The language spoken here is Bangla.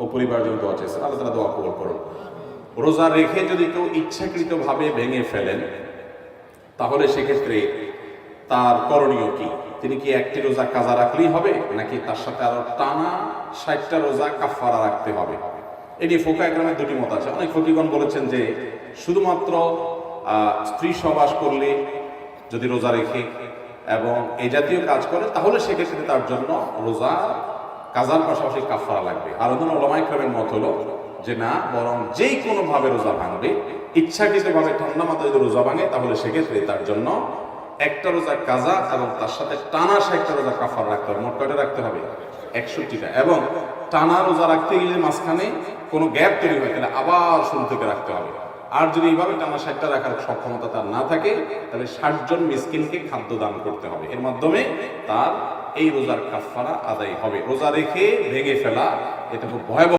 ও পরিবার জন্য দোয়া চেয়েছেন, আল্লাহ তাআলা দোয়া কবুল করুন। রোজা রেখে যদি কেউ ইচ্ছাকৃতভাবে ভেঙে ফেলেন তাহলে সেক্ষেত্রে তার করণীয় কি? তিনি কি একটি রোজা কাজা রাখলেই হবে, নাকি তার সাথে আরো টানা 60টা রোজা কাফারা রাখতে হবে? এটি ফুকায়ে কেরামের দুটি মত আছে। অনেক ফকিহগণ বলেছেন যে শুধুমাত্র স্ত্রী সহবাস করলে যদি রোজা রেখে এবং এই জাতীয় কাজ করে তাহলে সেক্ষেত্রে তার জন্য রোজা কাজার পাশাপাশি কাফারা লাগবে। আর অন্য উলামায়ে কেরামের মত হলো যে না, বরং যেই কোনো ভাবে রোজা ভাঙবে, ইচ্ছাকৃতভাবে ঠান্ডা মাথায় যদি রোজা ভাঙে তাহলে সেক্ষেত্রে তার জন্য একটা রোজা কাজা এবং তার সাথে টানা 60টা রোজা কাফারা রাখতে হবে। মোট কয়টা রাখতে হবে? 61টা। এবং টানা রোজা রাখতে গিয়ে যদি মাঝখানে কোনো গ্যাপ তৈরি হয় তাহলে আবার শুরু থেকে রাখতে হবে। আর যদি এইভাবে টানা 60টা রাখার সক্ষমতা তার না থাকে তাহলে 60 জন মিসকিনকে খাদ্য দান করতে হবে। এর মাধ্যমে তার এই রোজার কাফারা আদায় হবে। রোজা রেখে ভেঙে ফেলা এটা খুব ভয়াবহ।